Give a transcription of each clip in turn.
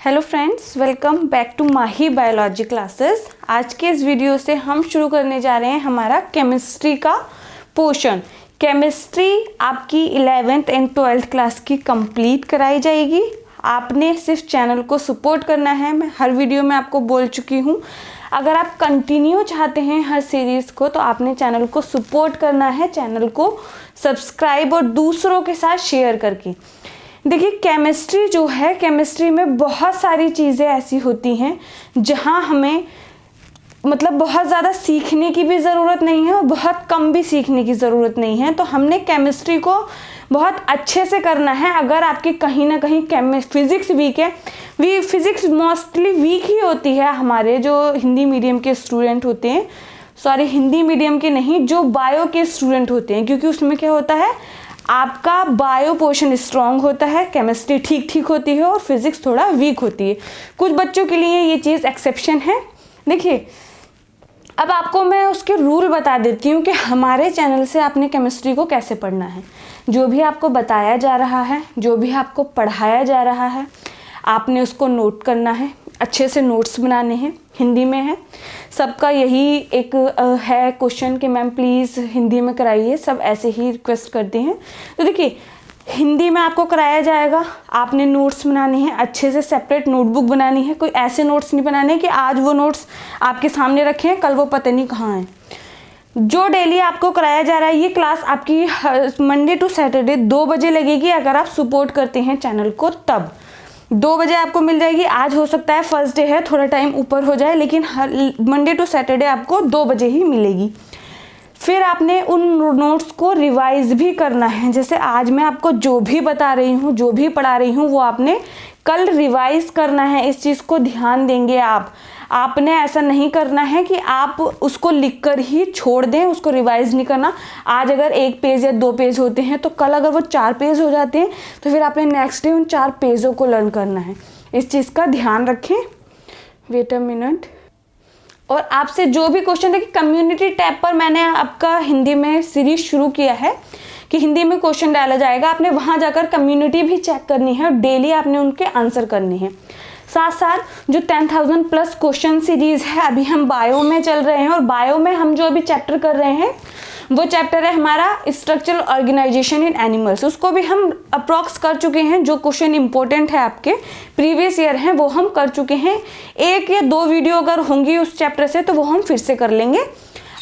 Hello friends, welcome back to Mahi biology classes. आज के इस वीडियो से हम शुरू करने जा रहे हैं हमारा केमिस्ट्री का पोर्शन। केमिस्ट्री आपकी 11th एंड 12th क्लास की कंप्लीट कराई जाएगी। आपने सिर्फ चैनल को सपोर्ट करना है। मैं हर वीडियो में आपको बोल चुकी हूँ, अगर आप कंटिन्यू चाहते हैं हर सीरीज़ को तो आपने चैनल को सपोर्ट करना है, चैनल को सब्सक्राइब और दूसरों के साथ शेयर करके। देखिए, केमिस्ट्री जो है, केमिस्ट्री में बहुत सारी चीज़ें ऐसी होती हैं जहां हमें बहुत ज़्यादा सीखने की भी ज़रूरत नहीं है और बहुत कम भी सीखने की ज़रूरत नहीं है। तो हमने केमिस्ट्री को बहुत अच्छे से करना है। अगर आपकी कहीं ना कहीं फिज़िक्स वीक है, फिज़िक्स मोस्टली वीक ही होती है हमारे जो हिंदी मीडियम के स्टूडेंट होते हैं, हिंदी मीडियम के नहीं, जो बायो के स्टूडेंट होते हैं, क्योंकि उसमें क्या होता है, आपका बायो पोर्शन स्ट्रॉन्ग होता है, केमिस्ट्री ठीक ठीक होती है और फिजिक्स थोड़ा वीक होती है। कुछ बच्चों के लिए ये चीज़ एक्सेप्शन है। देखिए, अब आपको मैं उसके रूल बता देती हूँ कि हमारे चैनल से आपने केमिस्ट्री को कैसे पढ़ना है। जो भी आपको बताया जा रहा है, जो भी आपको पढ़ाया जा रहा है, आपने उसको नोट करना है, अच्छे से नोट्स बनाने हैं। हिंदी में है, सबका यही एक है क्वेश्चन कि मैम प्लीज़ हिंदी में कराइए, सब ऐसे ही रिक्वेस्ट करते हैं। तो देखिए, हिंदी में आपको कराया जाएगा, आपने नोट्स बनाने हैं, अच्छे से सेपरेट नोटबुक बनानी है। कोई ऐसे नोट्स नहीं बनाने कि आज वो नोट्स आपके सामने रखे हैं, कल वो पता नहीं कहाँ हैं। जो डेली आपको कराया जा रहा है, ये क्लास आपकी मंडे टू सैटरडे 2 बजे लगेगी। अगर आप सपोर्ट करते हैं चैनल को तब 2 बजे आपको मिल जाएगी। आज हो सकता है फर्स्ट डे है, थोड़ा टाइम ऊपर हो जाए, लेकिन हर मंडे टू सैटरडे आपको 2 बजे ही मिलेगी। फिर आपने उन नोट्स को रिवाइज भी करना है। जैसे आज मैं आपको जो भी बता रही हूँ, जो भी पढ़ा रही हूँ, वो आपने कल रिवाइज करना है। इस चीज़ को ध्यान देंगे आप। आपने ऐसा नहीं करना है कि आप उसको लिखकर ही छोड़ दें, उसको रिवाइज नहीं करना। आज अगर 1 पेज या 2 पेज होते हैं तो कल अगर वो 4 पेज हो जाते हैं तो फिर आपने नेक्स्ट डे उन 4 पेजों को लर्न करना है। इस चीज़ का ध्यान रखें। Wait a minute. और आपसे जो भी क्वेश्चन, देखिए कम्युनिटी टैब पर मैंने आपका हिंदी में सीरीज शुरू किया है कि हिंदी में क्वेश्चन डाला जाएगा। आपने वहाँ जाकर कम्युनिटी भी चेक करनी है और डेली आपने उनके आंसर करने हैं। साथ साथ जो 10,000 प्लस क्वेश्चन सीरीज है, अभी हम बायो में चल रहे हैं और बायो में हम जो अभी चैप्टर कर रहे हैं वो चैप्टर है हमारा स्ट्रक्चरल ऑर्गेनाइजेशन इन एनिमल्स। उसको भी हम अप्रॉक्स कर चुके हैं। जो क्वेश्चन इंपॉर्टेंट है आपके प्रीवियस ईयर हैं वो हम कर चुके हैं। 1 या 2 वीडियो अगर होंगी उस चैप्टर से तो वो हम फिर से कर लेंगे,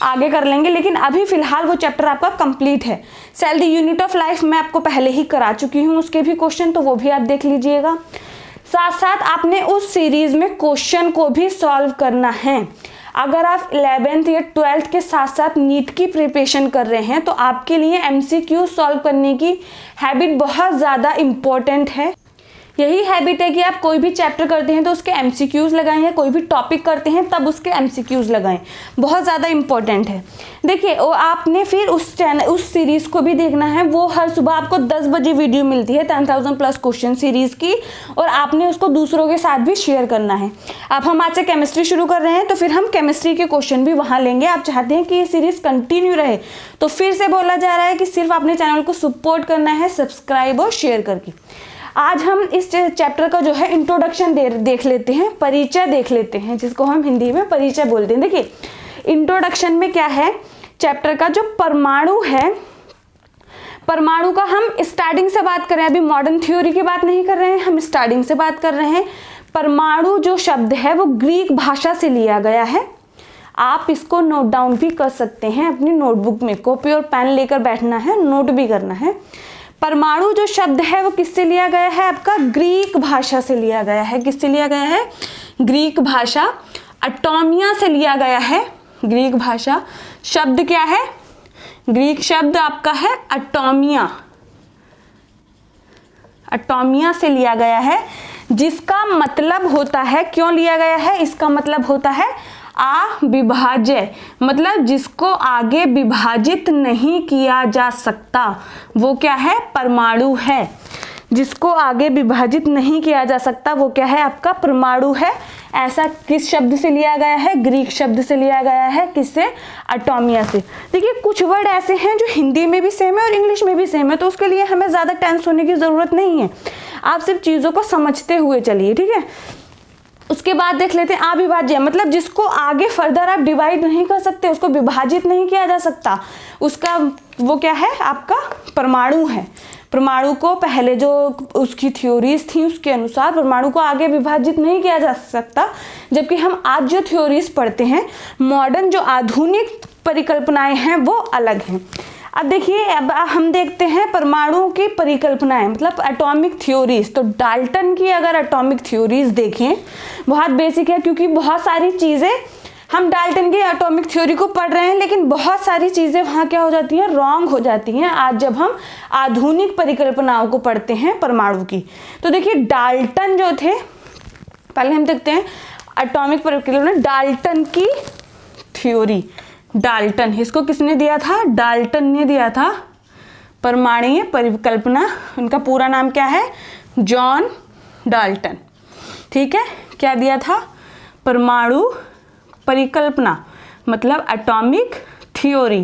आगे कर लेंगे, लेकिन अभी फिलहाल वो चैप्टर आपका कंप्लीट है। Cell the unit of life मैं आपको पहले ही करा चुकी हूँ, उसके भी क्वेश्चन, तो वो भी आप देख लीजिएगा। साथ साथ आपने उस सीरीज में क्वेश्चन को भी सॉल्व करना है। अगर आप 11th या 12th के साथ साथ नीट की प्रिपरेशन कर रहे हैं तो आपके लिए MCQ सॉल्व करने की हैबिट बहुत ज़्यादा इम्पोर्टेंट है। यही हैबिट है कि आप कोई भी चैप्टर करते हैं तो उसके MCQs लगाएं, या कोई भी टॉपिक करते हैं तब उसके MCQs लगाएं, बहुत ज़्यादा इम्पोर्टेंट है। देखिए, वो आपने फिर उस सीरीज़ को भी देखना है। वो हर सुबह आपको 10 बजे वीडियो मिलती है 10,000 प्लस क्वेश्चन सीरीज़ की, और आपने उसको दूसरों के साथ भी शेयर करना है। अब हम आज से केमिस्ट्री शुरू कर रहे हैं तो फिर हम केमिस्ट्री के क्वेश्चन भी वहाँ लेंगे। आप चाहते हैं कि ये सीरीज़ कंटिन्यू रहे तो फिर से बोला जा रहा है कि सिर्फ अपने चैनल को सपोर्ट करना है, सब्सक्राइब और शेयर करके। आज हम इस चैप्टर का जो है इंट्रोडक्शन देख लेते हैं, परिचय देख लेते हैं, जिसको हम हिंदी में परिचय बोलते हैं। देखिए, इंट्रोडक्शन में क्या है, चैप्टर का जो परमाणु है, परमाणु का हम स्टार्टिंग से बात कर रहे हैं। अभी मॉडर्न थ्योरी की बात नहीं कर रहे हैं, हम स्टार्टिंग से बात कर रहे हैं। परमाणु जो शब्द है वो ग्रीक भाषा से लिया गया है। आप इसको नोट डाउन भी कर सकते हैं अपनी नोटबुक में, कॉपी और पेन लेकर बैठना है, नोट भी करना है। परमाणु जो शब्द है वो किससे लिया गया है, आपका ग्रीक भाषा से लिया गया है। किससे लिया गया है, ग्रीक भाषा, एटॉमिया से लिया गया है। ग्रीक भाषा शब्द क्या है, ग्रीक शब्द आपका है एटॉमिया, एटॉमिया से लिया गया है, जिसका मतलब होता है, क्यों लिया गया है, इसका मतलब होता है अविभाज्य, मतलब जिसको आगे विभाजित नहीं किया जा सकता, वो क्या है, परमाणु है। जिसको आगे विभाजित नहीं किया जा सकता वो क्या है, आपका परमाणु है। ऐसा किस शब्द से लिया गया है, ग्रीक शब्द से लिया गया है, किससे, एटॉमिया से। देखिए कुछ वर्ड ऐसे हैं जो हिंदी में भी सेम है और इंग्लिश में भी सेम है, तो उसके लिए हमें ज़्यादा टेंस होने की ज़रूरत नहीं है, आप सिर्फ चीज़ों को समझते हुए चलिए, ठीक है। उसके बाद देख लेते हैं अविभाज्य, मतलब जिसको आगे फर्दर आप डिवाइड नहीं कर सकते, उसको विभाजित नहीं किया जा सकता, उसका वो क्या है, आपका परमाणु है। परमाणु को पहले जो उसकी थ्योरीज थी उसके अनुसार परमाणु को आगे विभाजित नहीं किया जा सकता, जबकि हम आज जो थ्योरीज पढ़ते हैं, मॉडर्न जो आधुनिक परिकल्पनाएं हैं वो अलग हैं। अब देखिए, अब हम देखते हैं परमाणुओं की परिकल्पनाएं, मतलब एटॉमिक थ्योरीज। तो डाल्टन की अगर एटॉमिक थ्योरीज देखें, बहुत बेसिक है, क्योंकि बहुत सारी चीज़ें हम डाल्टन की एटॉमिक थ्योरी को पढ़ रहे हैं, लेकिन बहुत सारी चीज़ें वहाँ क्या हो जाती हैं, रॉन्ग हो जाती हैं आज जब हम आधुनिक परिकल्पनाओं को पढ़ते हैं परमाणु की। तो देखिए डाल्टन जो थे, पहले हम देखते हैं एटॉमिक परिकल्पना, डाल्टन की थ्योरी। डाल्टन, इसको किसने दिया था, डाल्टन ने दिया था, परमाणुीय परिकल्पना। उनका पूरा नाम क्या है, जॉन डाल्टन, ठीक है। क्या दिया था, परमाणु परिकल्पना, मतलब एटॉमिक थ्योरी।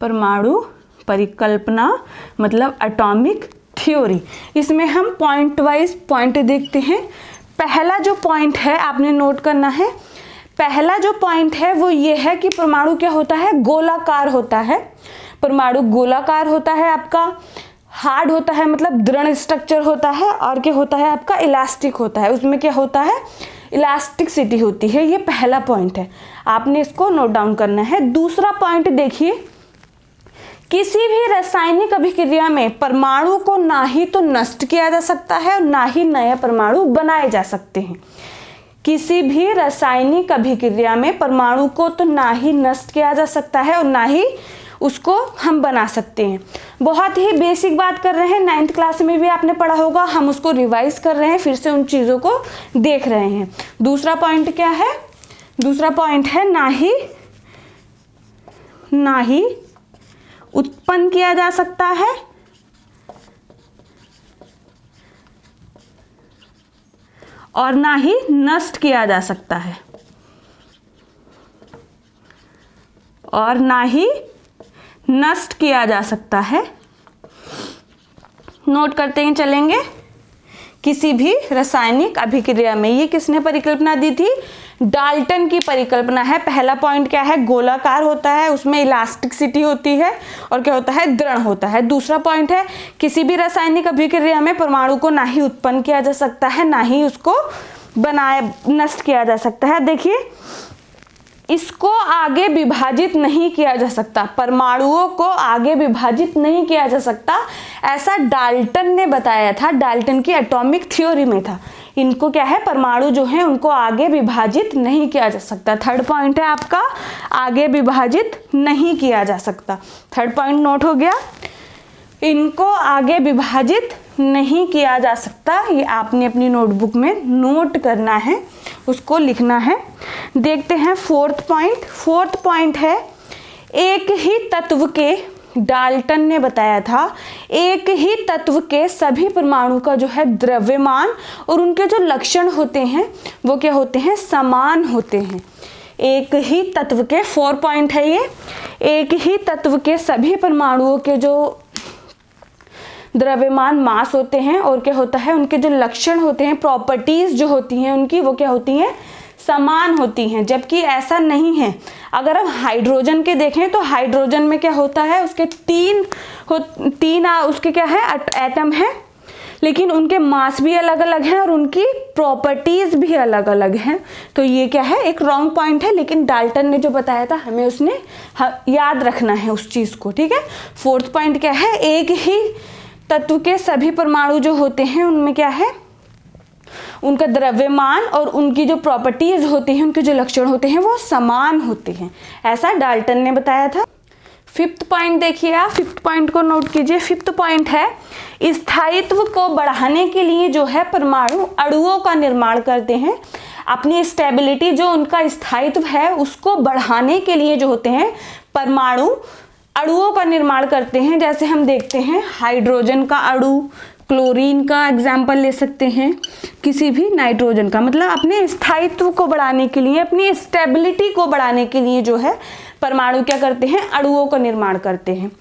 परमाणु परिकल्पना मतलब एटॉमिक थ्योरी। इसमें हम पॉइंट वाइज पॉइंट देखते हैं। पहला जो पॉइंट है आपने नोट करना है, पहला जो पॉइंट है वो ये है कि परमाणु क्या होता है, गोलाकार होता है। परमाणु गोलाकार होता है, आपका हार्ड होता है, मतलब दृढ़ स्ट्रक्चर होता है, और क्या होता है आपका, इलास्टिक होता है। उसमें क्या होता है, इलास्टिसिटी होती है। ये पहला पॉइंट है, आपने इसको नोट डाउन करना है। दूसरा पॉइंट देखिए, किसी भी रासायनिक अभिक्रिया में परमाणु को ना ही तो नष्ट किया जा सकता है और ना ही नए परमाणु बनाए जा सकते हैं। किसी भी रासायनिक अभिक्रिया में परमाणु को तो ना ही नष्ट किया जा सकता है और ना ही उसको हम बना सकते हैं। बहुत ही बेसिक बात कर रहे हैं, 9th क्लास में भी आपने पढ़ा होगा, हम उसको रिवाइज कर रहे हैं, फिर से उन चीज़ों को देख रहे हैं। दूसरा पॉइंट क्या है, दूसरा पॉइंट है ना ही उत्पन्न किया जा सकता है और ना ही नष्ट किया जा सकता है, और ना ही नष्ट किया जा सकता है। नोट करते ही चलेंगे, किसी भी रासायनिक अभिक्रिया में। ये किसने परिकल्पना दी थी, डाल्टन की परिकल्पना है। पहला पॉइंट क्या है, गोलाकार होता है, उसमें इलास्टिसिटी होती है और क्या होता है, दृढ़ होता है। दूसरा पॉइंट है, किसी भी रासायनिक अभिक्रिया में परमाणु को ना ही उत्पन्न किया जा सकता है, ना ही उसको नष्ट किया जा सकता है। देखिए, इसको आगे विभाजित नहीं किया जा सकता, परमाणुओं को आगे विभाजित नहीं किया जा सकता, ऐसा डाल्टन ने बताया था। डाल्टन की एटॉमिक थ्योरी में था। इनको क्या है, परमाणु जो है उनको आगे विभाजित नहीं किया जा सकता। थर्ड पॉइंट है आपका, आगे विभाजित नहीं किया जा सकता। थर्ड पॉइंट नोट हो गया, इनको आगे विभाजित नहीं किया जा सकता। ये आपने अपनी नोटबुक में नोट करना है, उसको लिखना है। देखते हैं फोर्थ पॉइंट। फोर्थ पॉइंट है, एक ही तत्व के, डाल्टन ने बताया था, एक ही तत्व के सभी परमाणु का जो है द्रव्यमान और उनके जो लक्षण होते हैं वो क्या होते हैं, समान होते हैं। एक ही तत्व के, 4 पॉइंट है ये, एक ही तत्व के सभी परमाणुओं के जो द्रव्यमान मास होते हैं और क्या होता है, उनके जो लक्षण होते हैं, प्रॉपर्टीज जो होती हैं उनकी, वो क्या होती हैं, समान होती हैं। जबकि ऐसा नहीं है। अगर हम हाइड्रोजन के देखें तो हाइड्रोजन में क्या होता है, उसके तीन उसके क्या है, एटम है, लेकिन उनके मास भी अलग अलग हैं और उनकी प्रॉपर्टीज भी अलग अलग हैं। तो ये क्या है, एक रॉन्ग पॉइंट है, लेकिन डाल्टन ने जो बताया था हमें उसने याद रखना है उस चीज़ को, ठीक है। फोर्थ पॉइंट क्या है, एक ही तत्व के सभी परमाणु जो होते हैं उनमें क्या है, उनका द्रव्यमान और उनकी जो प्रॉपर्टीज होती हैं, उनके जो लक्षण होते हैं वो समान होते हैं, ऐसा डाल्टन ने बताया था। फिफ्थ पॉइंट देखिए आप, फिफ्थ पॉइंट को नोट कीजिए। फिफ्थ पॉइंट है, स्थायित्व को बढ़ाने के लिए जो है परमाणु अणुओं का निर्माण करते हैं। अपनी स्टेबिलिटी, जो उनका स्थायित्व है उसको बढ़ाने के लिए जो होते हैं परमाणु अणुओं का निर्माण करते हैं। जैसे हम देखते हैं हाइड्रोजन का अणु, क्लोरीन का एग्जाम्पल ले सकते हैं, किसी भी नाइट्रोजन का। मतलब अपने स्थायित्व को बढ़ाने के लिए, अपनी स्टेबिलिटी को बढ़ाने के लिए जो है परमाणु क्या करते हैं, अणुओं का निर्माण करते हैं।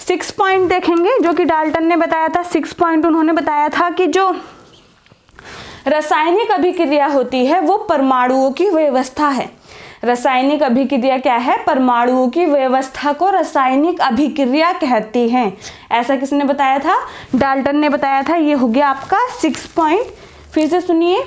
6 पॉइंट देखेंगे जो कि डाल्टन ने बताया था। 6 पॉइंट उन्होंने बताया था कि जो रासायनिक अभिक्रिया होती है वो परमाणुओं की व्यवस्था है। रासायनिक अभिक्रिया क्या है, परमाणुओं की व्यवस्था को रासायनिक अभिक्रिया कहती हैं। ऐसा किसने बताया था, डाल्टन ने बताया था। ये हो गया आपका 6 पॉइंट। फिर से सुनिए,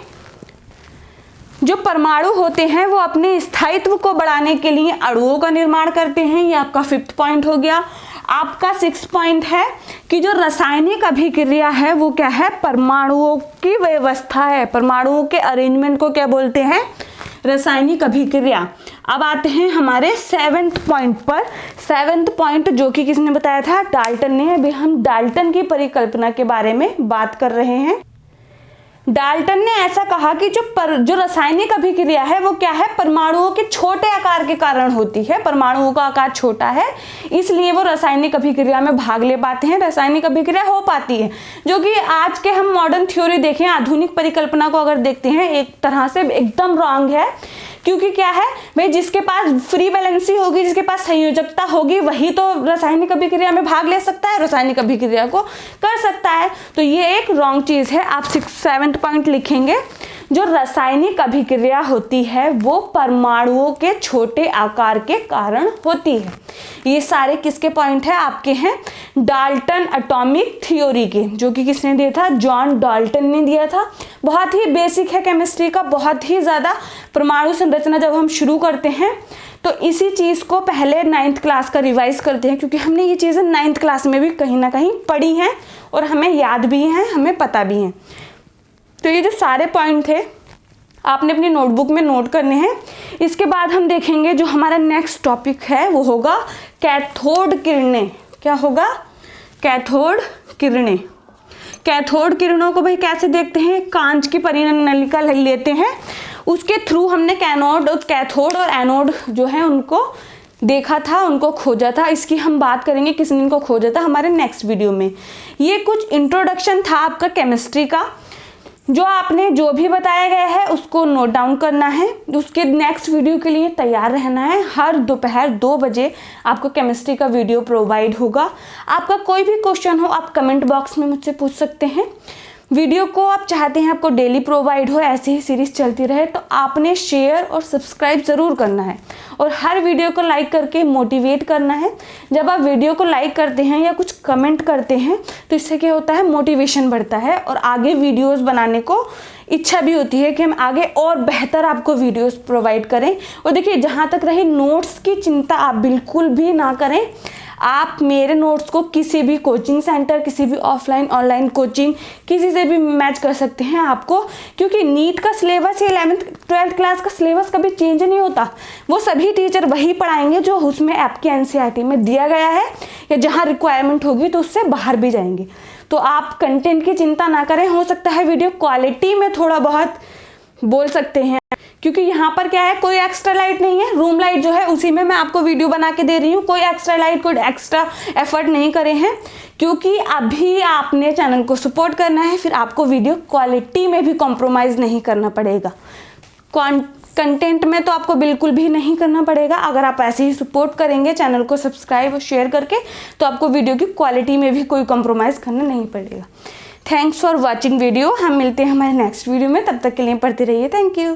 जो परमाणु होते हैं वो अपने स्थायित्व को बढ़ाने के लिए अणुओं का निर्माण करते हैं। ये आपका 5th पॉइंट हो गया। आपका 6th पॉइंट है कि जो रासायनिक अभिक्रिया है वो क्या है, परमाणुओं की व्यवस्था है। परमाणुओं के अरेंजमेंट को क्या बोलते हैं, रासायनिक अभिक्रिया। अब आते हैं हमारे 7th पॉइंट पर। 7th पॉइंट जो कि किसने बताया था, डाल्टन ने। अभी हम डाल्टन की परिकल्पना के बारे में बात कर रहे हैं। डाल्टन ने ऐसा कहा कि जो रासायनिक अभिक्रिया है वो क्या है, परमाणुओं के छोटे आकार के कारण होती है। परमाणुओं का आकार छोटा है इसलिए वो रासायनिक अभिक्रिया में भाग ले पाते हैं, रासायनिक अभिक्रिया हो पाती है। जो कि आज के हम मॉडर्न थ्योरी देखें, आधुनिक परिकल्पना को अगर देखते हैं, एक तरह से एकदम रॉन्ग है। क्योंकि क्या है भाई, जिसके पास फ्री वैलेंसी होगी, जिसके पास संयोजकता होगी, वही तो रासायनिक अभिक्रिया में भाग ले सकता है, रासायनिक अभिक्रिया को कर सकता है। तो ये एक रॉन्ग चीज है। आप 7th पॉइंट लिखेंगे, जो रासायनिक अभिक्रिया होती है वो परमाणुओं के छोटे आकार के कारण होती है। ये सारे किसके पॉइंट है, आपके हैं डाल्टन एटॉमिक थ्योरी के, जो कि किसने दिया था, जॉन डाल्टन ने दिया था। बहुत ही बेसिक है केमिस्ट्री का, बहुत ही ज़्यादा। परमाणु संरचना जब हम शुरू करते हैं तो इसी चीज़ को पहले 9th क्लास का रिवाइज करते हैं, क्योंकि हमने ये चीज़ें 9th क्लास में भी कहीं ना कहीं पढ़ी हैं और हमें याद भी हैं, हमें पता भी हैं। तो ये जो सारे पॉइंट थे आपने अपनी नोटबुक में नोट करने हैं। इसके बाद हम देखेंगे जो हमारा नेक्स्ट टॉपिक है वो होगा कैथोड किरणें। क्या होगा, कैथोड किरणें। कैथोड किरणों को भाई कैसे देखते हैं, कांच की परिनलिका लेते हैं, उसके थ्रू हमने कैथोड और एनोड जो है उनको देखा था, उनको खोजा था। इसकी हम बात करेंगे किसने इनको खोजा था हमारे नेक्स्ट वीडियो में। ये कुछ इंट्रोडक्शन था आपका केमिस्ट्री का। जो आपने जो भी बताया गया है उसको नोट डाउन करना है, उसके नेक्स्ट वीडियो के लिए तैयार रहना है। हर दोपहर 2 बजे आपको केमिस्ट्री का वीडियो प्रोवाइड होगा। आपका कोई भी क्वेश्चन हो आप कमेंट बॉक्स में मुझसे पूछ सकते हैं। वीडियो को आप चाहते हैं आपको डेली प्रोवाइड हो, ऐसे ही सीरीज चलती रहे, तो आपने शेयर और सब्सक्राइब ज़रूर करना है और हर वीडियो को लाइक करके मोटिवेट करना है। जब आप वीडियो को लाइक करते हैं या कुछ कमेंट करते हैं तो इससे क्या होता है, मोटिवेशन बढ़ता है और आगे वीडियोस बनाने को इच्छा भी होती है कि हम आगे और बेहतर आपको वीडियोस प्रोवाइड करें। और देखिए, जहाँ तक रही नोट्स की चिंता, आप बिल्कुल भी ना करें। आप मेरे नोट्स को किसी भी कोचिंग सेंटर, किसी भी ऑफलाइन ऑनलाइन कोचिंग, किसी से भी मैच कर सकते हैं आपको, क्योंकि नीट का सिलेबस या 11th 12th क्लास का सिलेबस कभी चेंज नहीं होता। वो सभी टीचर वही पढ़ाएंगे जो उसमें आपके एनसीईआरटी में दिया गया है, या जहाँ रिक्वायरमेंट होगी तो उससे बाहर भी जाएंगे। तो आप कंटेंट की चिंता ना करें। हो सकता है वीडियो क्वालिटी में थोड़ा बहुत बोल सकते हैं, क्योंकि यहाँ पर क्या है, कोई एक्स्ट्रा लाइट नहीं है। रूम लाइट जो है उसी में मैं आपको वीडियो बना के दे रही हूँ। कोई एक्स्ट्रा लाइट, कोई एक्स्ट्रा एफर्ट नहीं करे हैं, क्योंकि अभी आपने चैनल को सपोर्ट करना है। फिर आपको वीडियो क्वालिटी में भी कॉम्प्रोमाइज़ नहीं करना पड़ेगा, कंटेंट में तो आपको बिल्कुल भी नहीं करना पड़ेगा। अगर आप ऐसे ही सपोर्ट करेंगे चैनल को सब्सक्राइब और शेयर करके, तो आपको वीडियो की क्वालिटी में भी कोई कॉम्प्रोमाइज़ करना नहीं पड़ेगा। Thanks for watching video. हम मिलते हैं हमारे नेक्स्ट वीडियो में, तब तक के लिए पढ़ते रहिए। Thank you.